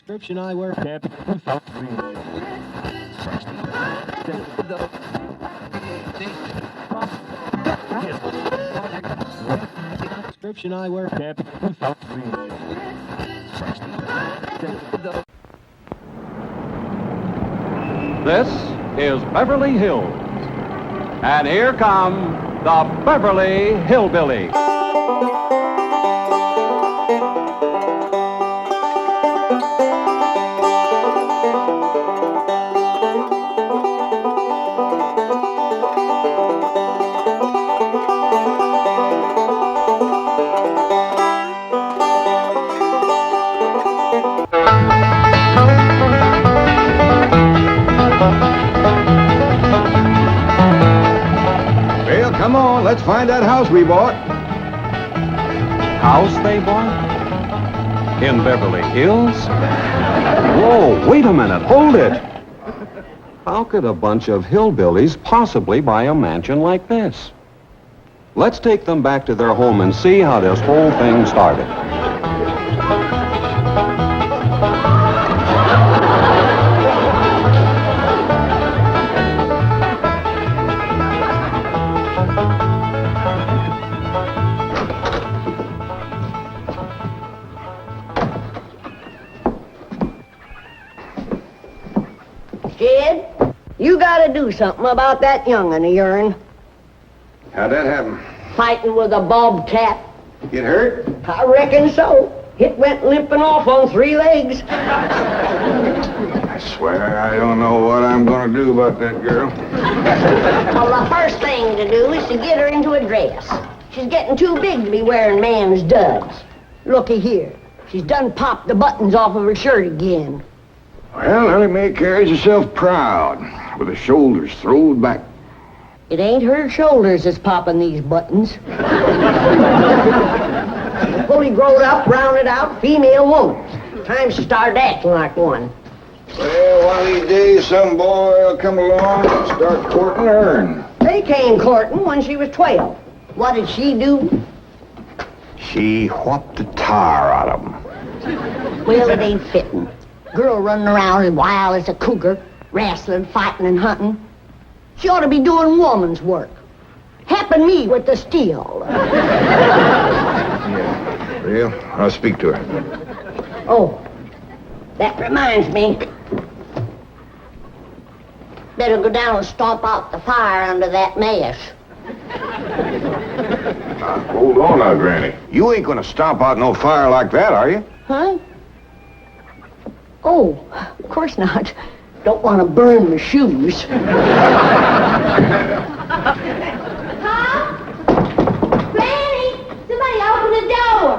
Prescription eyewear. Prescription eyewear. This is Beverly Hills. And here come the Beverly Hillbillies. Come on, let's find that house we bought. House they bought? In Beverly Hills? Whoa, wait a minute, hold it. How could a bunch of hillbillies possibly buy a mansion like this? Let's take them back to their home and see how this whole thing started. Jed, you gotta do something about that young'un of yourn. How'd that happen? Fighting with a bobcat. Get hurt? I reckon so. It went limping off on 3 legs. I swear I don't know what I'm gonna do about that girl. Well, the first thing to do is to get her into a dress. She's getting too big to be wearing man's duds. Looky here. She's done popped the buttons off of her shirt again. Well, Elly May carries herself proud, with her shoulders throwed back. It ain't her shoulders that's popping these buttons. Fully growed up, rounded out, female woman. Time she started acting like one. Well, one of these days, some boy will come along and start courting her. They came courting when she was 12. What did she do? She whopped the tar out of him. Well, it ain't fitting. Girl running around as wild as a cougar, wrestling, fighting, and hunting. She ought to be doing woman's work. Helping me with the steel. Yeah, real? I'll speak to her. Oh, that reminds me. Better go down and stomp out the fire under that mess. Hold on now, Granny. You ain't gonna stomp out no fire like that, are you? Huh? Oh, of course not. Don't want to burn my shoes. Huh? Granny! Somebody open the door!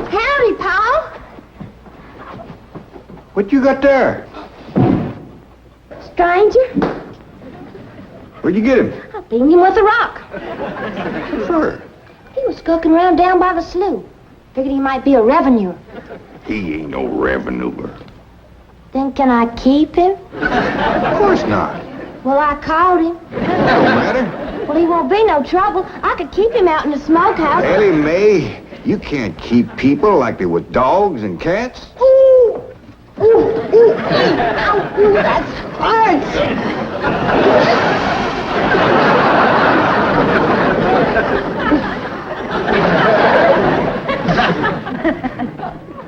Howdy, Paul. What you got there? Stranger? Where'd you get him? I beat him with a rock. Sure. He was skulking around down by the slough. Figured he might be a revenuer. He ain't no revenuer. Then can I keep him? Of course not. Well, I caught him. Don't matter. Well, he won't be no trouble. I could keep him out in the smokehouse. Elly May, you can't keep people like they were dogs and cats. Ooh! Ooh! Ooh! Ow! Ooh, that hurts!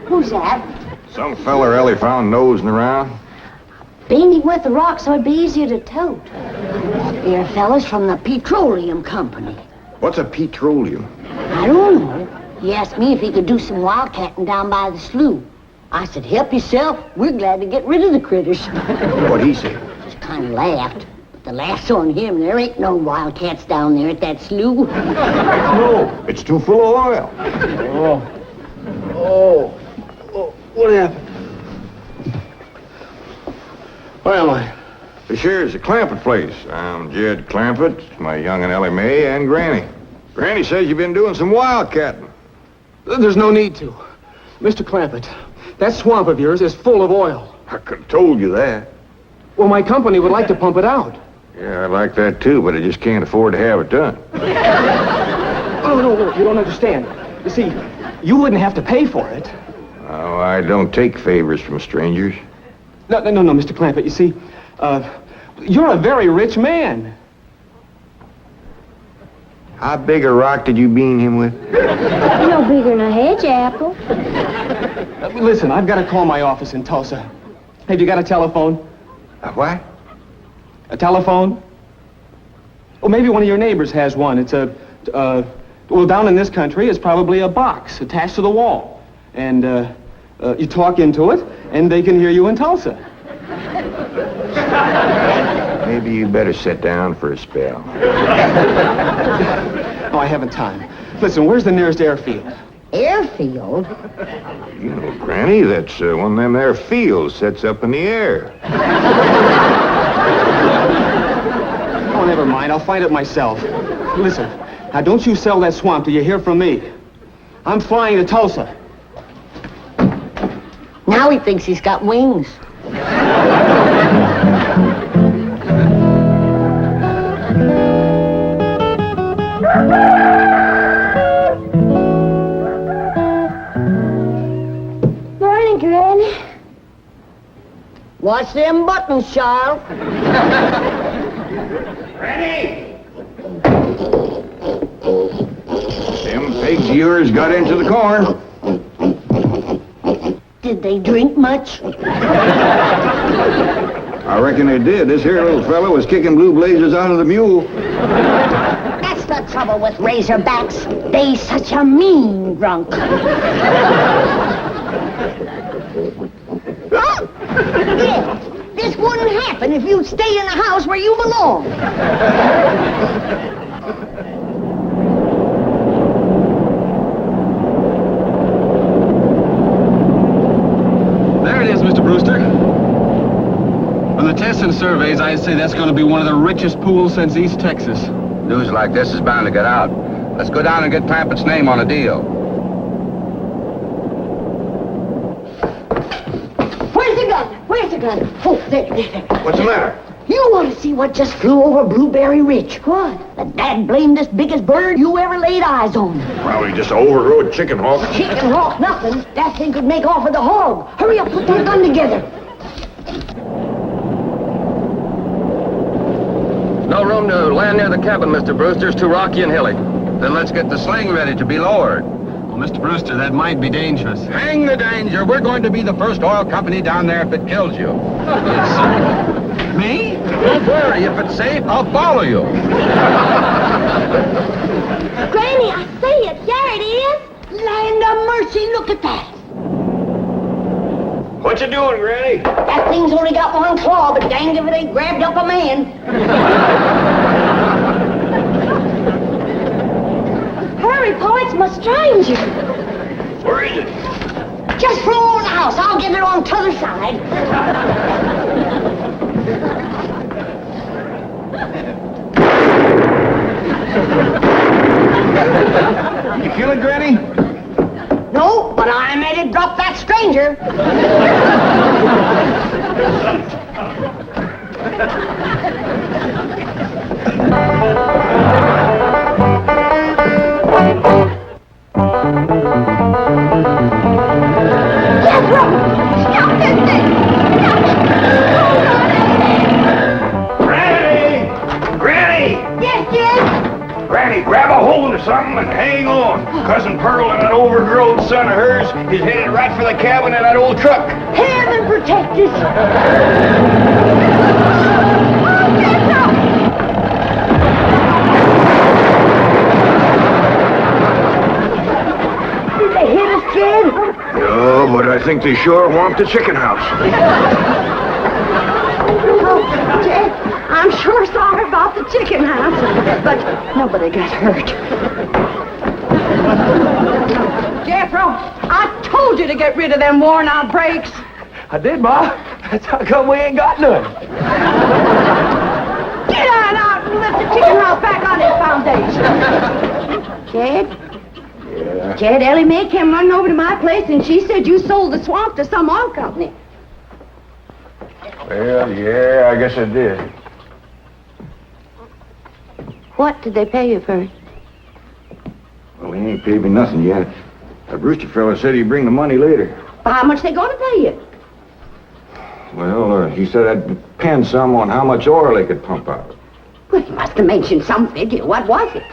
Who's that? Some feller Elly found nosing around. Beat him with the rock so it'd be easier to tote. Here, fellas from the petroleum company. What's a petroleum? I don't know. He asked me if he could do some wildcatting down by the slough. I said, help yourself. We're glad to get rid of the critters. What'd he say? Just kind of laughed. But the laugh's on him. There ain't no wildcats down there at that slough. No, it's too full of oil. Oh, what happened? Where am I? This here's the Clampett place. I'm Jed Clampett, my young'un Elly May, and Granny. Granny says you've been doing some wildcatting. There's no need to. Mr. Clampett, that swamp of yours is full of oil. I could have told you that. Well, my company would like to pump it out. Yeah, I'd like that too, but I just can't afford to have it done. Oh, no, you don't understand. You see, you wouldn't have to pay for it. Oh, I don't take favors from strangers. No, Mr. Clampett. You see, you're a very rich man. How big a rock did you bean him with? No bigger than a hedge apple. Listen, I've got to call my office in Tulsa. Have you got a telephone? A what? A telephone? Well, maybe one of your neighbors has one. It's well, down in this country, it's probably a box attached to the wall. And, you talk into it, and they can hear you in Tulsa. Maybe you better sit down for a spell. Oh, I haven't time. Listen, where's the nearest airfield? Airfield? You know, Granny, that's one of them there fields sets up in the air. Oh, never mind. I'll find it myself. Listen, now don't you sell that swamp till you hear from me. I'm flying to Tulsa. Now he thinks he's got wings. Morning, Granny. Watch them buttons, child. Granny! Them pigs of yours got into the corn. Did they drink much? I reckon they did. This here little fella was kicking blue blazes out of the mule. That's the trouble with razorbacks. They such a mean drunk. Yeah, this wouldn't happen if you'd stay in the house where you belong. There it is, Mr. Brewster. From the tests and surveys, I'd say that's going to be one of the richest pools since East Texas. News like this is bound to get out. Let's go down and get Clampett's name on a deal. Where's the gun? Where's the gun? Oh, there. What's the matter? You want to see what just flew over Blueberry Ridge? What? The dad-blamedest biggest bird you ever laid eyes on. Probably just an overrode chicken hawk. Chicken hawk, nothing. That thing could make off with a hog. Hurry up, put that gun together. No room to land near the cabin, Mr. Brewster. It's too rocky and hilly. Then let's get the sling ready to be lowered. Well, Mr. Brewster, that might be dangerous. Hang the danger. We're going to be the first oil company down there if it kills you. Me? Don't worry. If it's safe, I'll follow you. Granny, I see it. There it is. Land of mercy, look at that. What you doing, Granny? That thing's only got one claw, but dang if it ain't grabbed up a man. Hurry, Pa, it's my stranger. Where is it? Just flew over the house. I'll get it on t'other side. You feel it, Granny? No, but I made it drop that stranger. Granny, grab a hold of something and hang on. Cousin Pearl and that overgrown son of hers is headed right for the cabin in that old truck. Heaven protect us. Did they hit us, kid? No, but I think they sure want the chicken house. Oh, Jed, I'm sure sorry about the chicken house, but nobody got hurt. Jethro, I told you to get rid of them worn-out brakes. I did, Ma. That's how come we ain't got none. Get on out and lift the chicken house back on its foundation. Jed? Yeah. Jed, Elly May came running over to my place and she said you sold the swamp to some oil company. Well, yeah, I guess I did. What did they pay you for it? Well, he ain't paid me nothing yet. The Brewster fella said he'd bring the money later. How much they gonna pay you? Well, he said that'd depend some on how much oil they could pump out. Well, he must have mentioned some figure. What was it?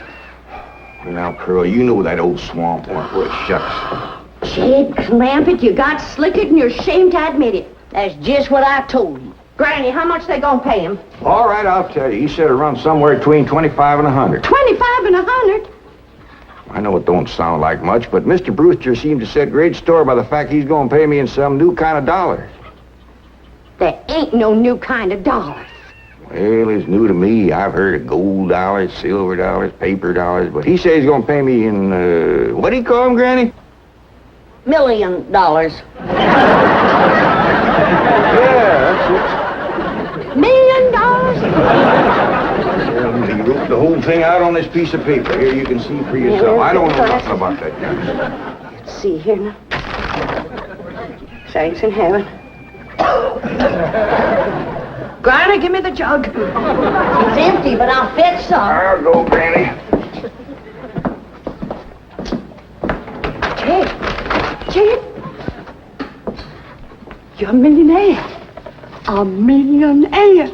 Now, Pearl, you know that old swamp won't worth shucks. Jed Clampett, you got slickered and you're ashamed to admit it. That's just what I told him. Granny, how much they gonna pay him? All right, I'll tell you. He said it runs somewhere between 25 and 100. 25 and 100? I know it don't sound like much, but Mr. Brewster seemed to set great store by the fact he's going to pay me in some new kind of dollars. There ain't no new kind of dollars. Well, it's new to me. I've heard of gold dollars, silver dollars, paper dollars, but he says he's going to pay me in, what do you call them, Granny? $1 million. Yeah, that's $1 million? it. He wrote the whole thing out on this piece of paper. Here, you can see for yourself. I don't know nothing about that guy. Let's see here now. Thanks in heaven. Granny, give me the jug. It's empty, but I'll fetch some. I'll go, Granny. Jed, you're a millionaire. A millionaire.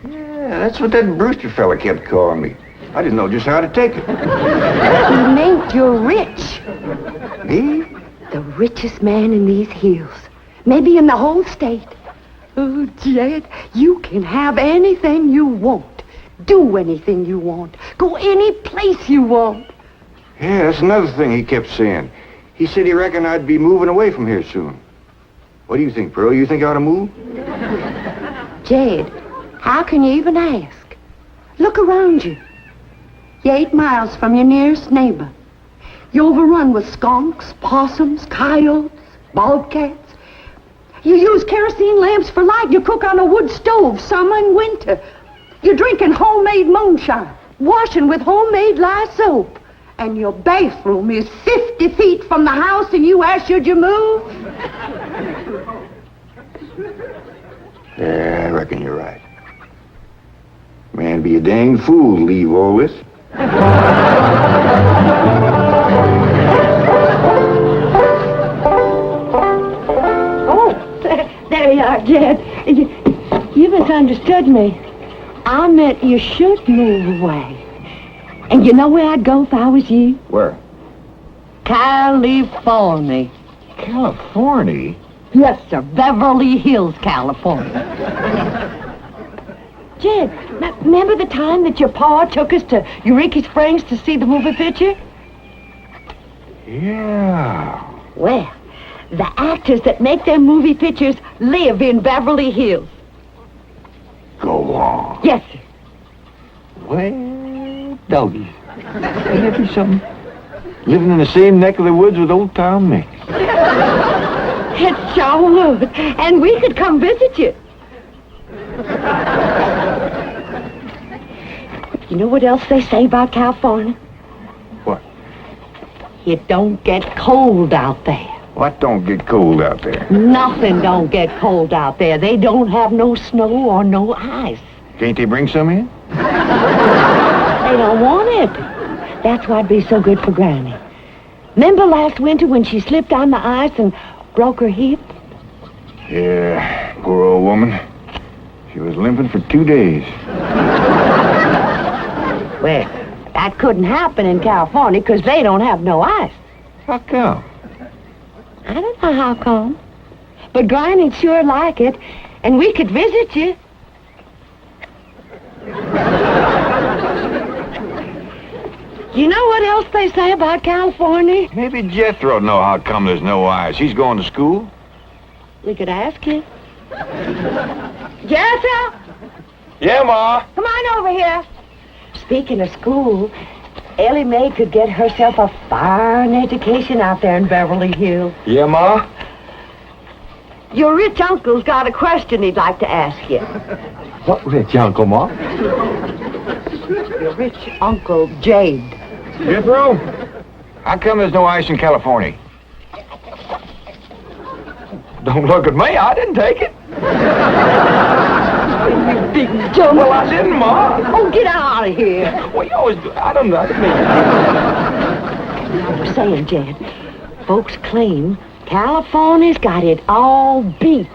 Yeah, that's what that Brewster fella kept calling me. I didn't know just how to take it. He meant you're rich. Me? The richest man in these hills. Maybe in the whole state. Oh, Jed, you can have anything you want. Do anything you want. Go any place you want. Yeah, that's another thing he kept saying. He said he reckoned I'd be moving away from here soon. What do you think, Pearl? You think I ought to move? Jed, how can you even ask? Look around you. You're 8 miles from your nearest neighbor. You're overrun with skunks, possums, coyotes, bobcats. You use kerosene lamps for light. You cook on a wood stove, summer and winter. You're drinking homemade moonshine, washing with homemade lye soap. And your bathroom is 50 feet from the house, and you ask, should you move? Yeah, I reckon you're right. Man, be a dang fool to leave all this. Oh, there you are, Jed. You misunderstood me. I meant you should move away. And you know where I'd go if I was you? Where? California. California? Yes, sir. Beverly Hills, California. Jed, remember the time that your pa took us to Eureka Springs to see the movie picture? Yeah. Well, the actors that make their movie pictures live in Beverly Hills. Go on. Yes, sir. Well, doggies. Ain't that be something? Living in the same neck of the woods with old Tom Mix. It sure would. And we could come visit you. You know what else they say about California? What? It don't get cold out there. What don't get cold out there? Nothing don't get cold out there. They don't have no snow or no ice. Can't they bring some in? They don't want it. That's why'd be so good for Granny. Remember last winter when she slipped on the ice and broke her hip? Yeah, poor old woman. She was limping for 2 days. Well, that couldn't happen in California because they don't have no ice. How come? I don't know how come. But Granny'd sure like it, and we could visit you. You know what else they say about California? Maybe Jethro'd know how come there's no ice. He's going to school. We could ask you. Jethro, Yeah, Ma. come on over here. Speaking of school, Elly May could get herself a fine education out there in Beverly Hills. Yeah, Ma? Your rich uncle's got a question he'd like to ask you. What rich uncle, Ma? Your rich Uncle Jade. Jethro? How come there's no ice in California? Don't look at me. I didn't take it. You big dumb. Well, I didn't, Ma. Oh, get out of here. Well, you always do. I didn't mean. I was saying, Jed, folks claim California's got it all beat.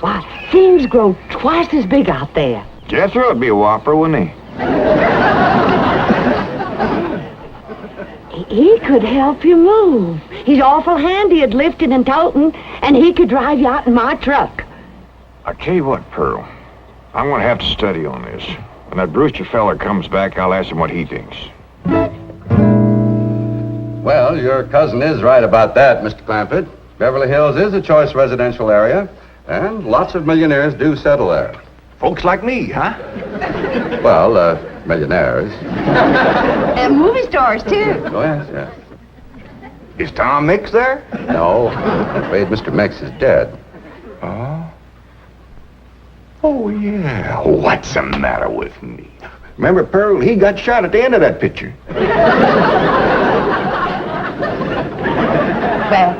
Why, things grow twice as big out there. Jethro would be a whopper, wouldn't he? He could help you move. He's awful handy at lifting and toting, and he could drive you out in my truck. I'll tell you what, Pearl. I'm going to have to study on this. When that Brewster feller comes back, I'll ask him what he thinks. Well, your cousin is right about that, Mr. Clampett. Beverly Hills is a choice residential area, and lots of millionaires do settle there. Folks like me, huh? Well, millionaires. And movie stars, too. Oh, yes, yes. Is Tom Mix there? No, I'm afraid Mr. Mix is dead. Oh? Oh, yeah. What's the matter with me? Remember, Pearl, he got shot at the end of that picture. Well,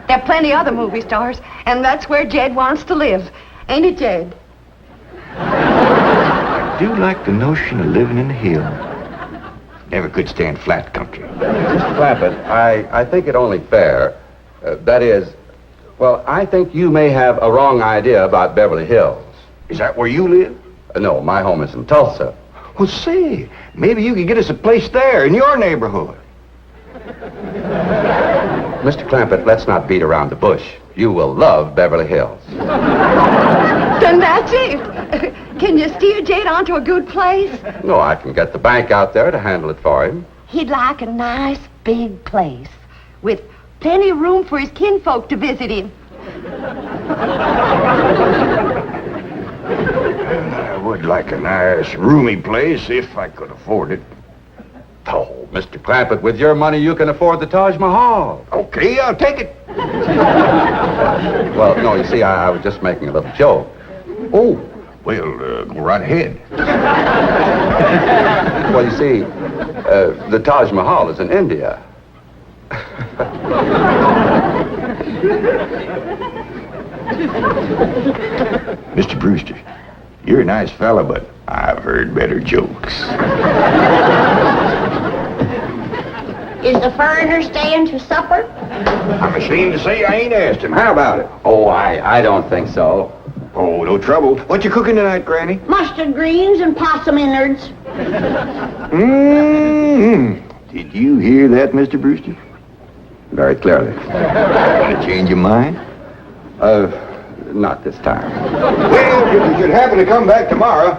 there are plenty other movie stars, and that's where Jed wants to live. Ain't it, Jed? I do like the notion of living in the hills. Never could stand flat country. Mr. Clampett, I think it only fair. That is, well, I think you may have a wrong idea about Beverly Hills. Is that where you live? No, my home is in Tulsa. Well, say, maybe you could get us a place there in your neighborhood. Mr. Clampett, let's not beat around the bush. You will love Beverly Hills. Then that's it. Can you steer Jed onto a good place? No, I can get the bank out there to handle it for him. He'd like a nice big place with plenty of room for his kinfolk to visit him. I would like a nice, roomy place if I could afford it. Oh, Mr. Clampett, with your money, you can afford the Taj Mahal. Okay, I'll take it. Well, no, you see, I was just making a little joke. Oh, well, go right ahead. Well, you see, the Taj Mahal is in India. Mr. Brewster, you're a nice fella, but I've heard better jokes. Is the foreigner staying to supper? I'm ashamed to say I ain't asked him. How about it? Oh, I don't think so. Oh, no trouble. What you cooking tonight, Granny? Mustard greens and possum innards. Mm-hmm. Did you hear that, Mr. Brewster? Very clearly. Want to change your mind? Not this time. Well, if you should happen to come back tomorrow,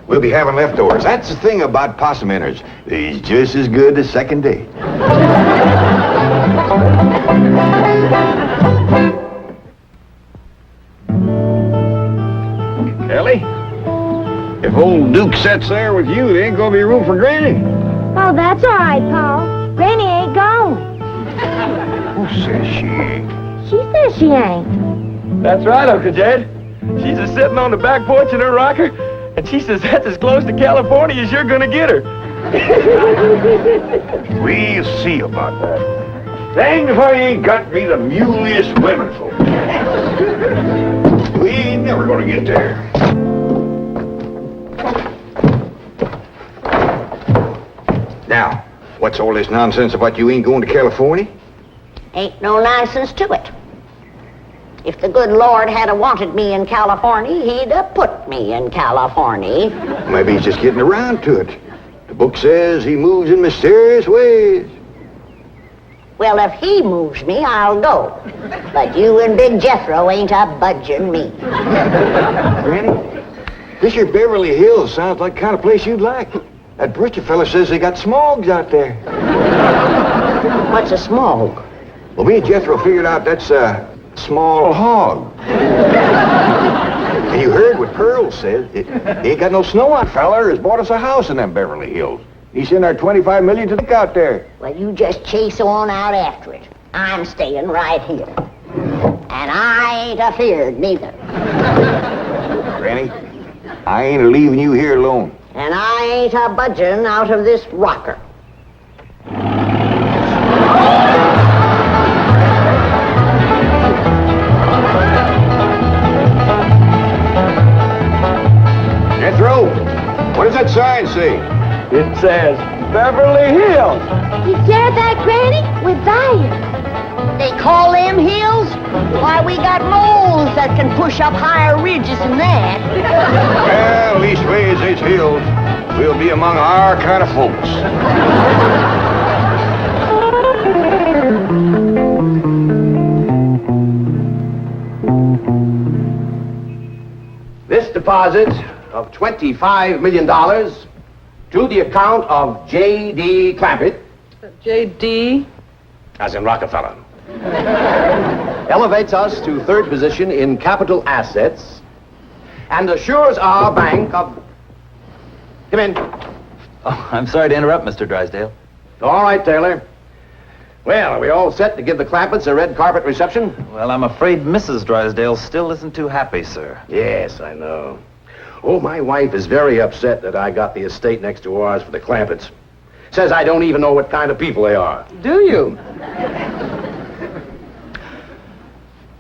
we'll be having leftovers. That's the thing about possum innards. They's just as good as second date. Ellie, if old Duke sits there with you, there ain't gonna be room for Granny. Oh, that's all right, Paul. Granny ain't gone. Who says she ain't? She says she ain't. That's right, Uncle Jed. She's just sitting on the back porch in her rocker, and she says that's as close to California as you're gonna get her. We'll see about that. Dang if I ain't got me the muleyest women folk. We ain't never gonna get there. Now, what's all this nonsense about you ain't going to California? Ain't no nonsense to it. If the good Lord had wanted me in California, he'd have put me in California. Maybe he's just getting around to it. The book says he moves in mysterious ways. Well, if he moves me, I'll go. But you and Big Jethro ain't a budging me. Granny, this here Beverly Hills sounds like the kind of place you'd like. That Brewster fella says they got smogs out there. What's a smog? Well, me and Jethro figured out that's a small hog. And you heard what Pearl said. He ain't got no snow on. Feller has bought us a house in them Beverly Hills. He sent our $25 million to look out there. Well, you just chase on out after it. I'm staying right here. And I ain't afeared neither. Granny, I ain't leaving you here alone. And I ain't a budging out of this rocker. Jethro, what does that sign say? It says Beverly Hills. You hear that, Granny? We're there. they call them hills? Why, we got moles that can push up higher ridges than that. Well, leastways, these hills will be among our kind of folks. This deposit of $25 million to the account of J.D. Clampett, J.D.? as in Rockefeller, elevates us to third position in capital assets and assures our bank of... Come in. Oh, I'm sorry to interrupt, Mr. Drysdale. All right, Taylor. Well, are we all set to give the Clampetts a red carpet reception? Well, I'm afraid Mrs. Drysdale still isn't too happy, sir. Yes, I know. Oh, my wife is very upset that I got the estate next to ours for the Clampetts. Says I don't even know what kind of people they are. Do you?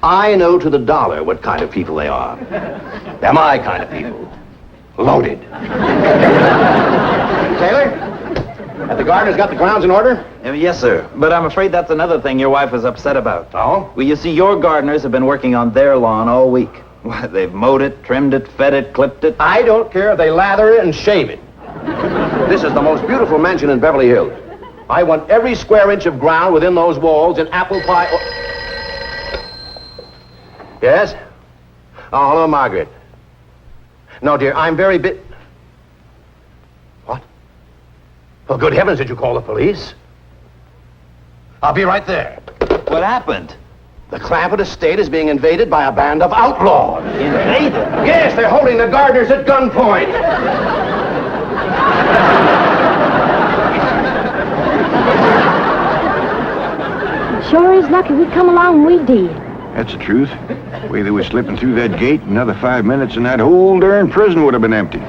I know to the dollar what kind of people they are. They're my kind of people. Loaded. Taylor, have the gardeners got the grounds in order? Yes, sir. But I'm afraid that's another thing your wife is upset about. Oh? Well, you see, your gardeners have been working on their lawn all week. Why, they've mowed it, trimmed it, fed it, clipped it. I don't care if they lather it and shave it. This is the most beautiful mansion in Beverly Hills. I want every square inch of ground within those walls in apple pie... Yes? Oh, hello, Margaret. No, dear, I'm very What? Well, good heavens, did you call the police? I'll be right there. What happened? The Clampett estate is being invaded by a band of outlaws. Invaded? Yes, they're holding the gardeners at gunpoint. Sure is lucky we come along when we did. That's the truth. The way they were slipping through that gate, another 5 minutes and that whole darn prison would have been empty.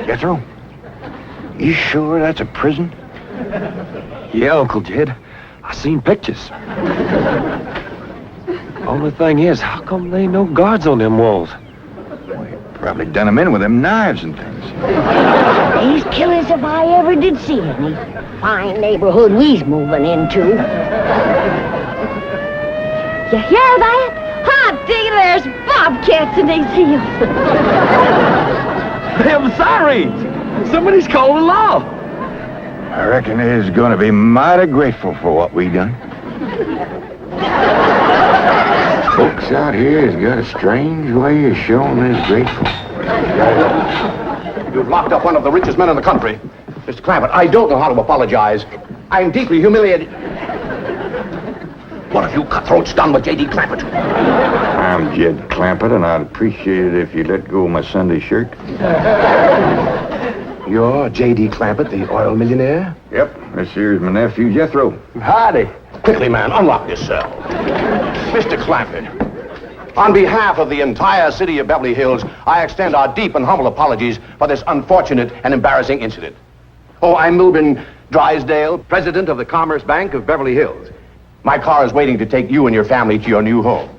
Jethro, you sure that's a prison? Yeah, Uncle Jed. I seen pictures. Only thing is, how come there ain't no guards on them walls? Probably done them in with them knives and things. These killers if I ever did see any. Fine neighborhood we's moving into. You hear that? Hot diggity, there's bobcats in these hills. I'm sorry. Somebody's called the law. I reckon they's gonna be mighty grateful for what we done. Folks out here has got a strange way of showing they're grateful. You've locked up one of the richest men in the country. Mr. Clampett, I don't know how to apologize. I'm deeply humiliated. What have you cutthroats done with J.D. Clampett? I'm Jed Clampett, and I'd appreciate it if you let go of my Sunday shirt. You're J.D. Clampett, the oil millionaire? Yep, this here's my nephew, Jethro. Howdy. Quickly, man, unlock this cell. Mr. Clampett, on behalf of the entire city of Beverly Hills, I extend our deep and humble apologies for this unfortunate and embarrassing incident. Oh, I'm Milburn Drysdale, president of the Commerce Bank of Beverly Hills. My car is waiting to take you and your family to your new home.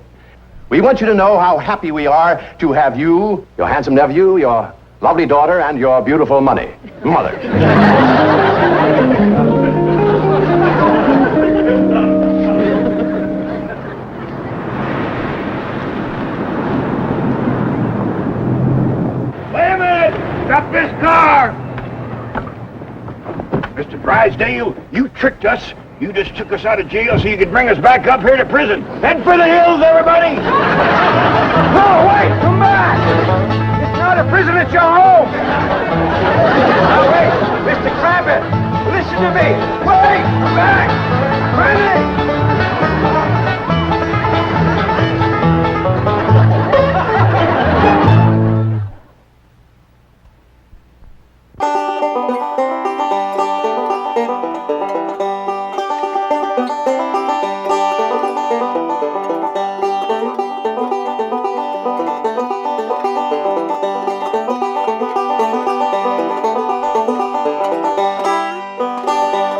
We want you to know how happy we are to have you, your handsome nephew, your lovely daughter, and your beautiful mother. Wait a minute! Stop this car! Mr. Drysdale, you tricked us. You just took us out of jail so you could bring us back up here to prison. Head for the hills, everybody! No, wait! Come back! It's not a prison, it's your home! Now, wait! Mr. Clampett, listen to me! Wait! Come back! Ready!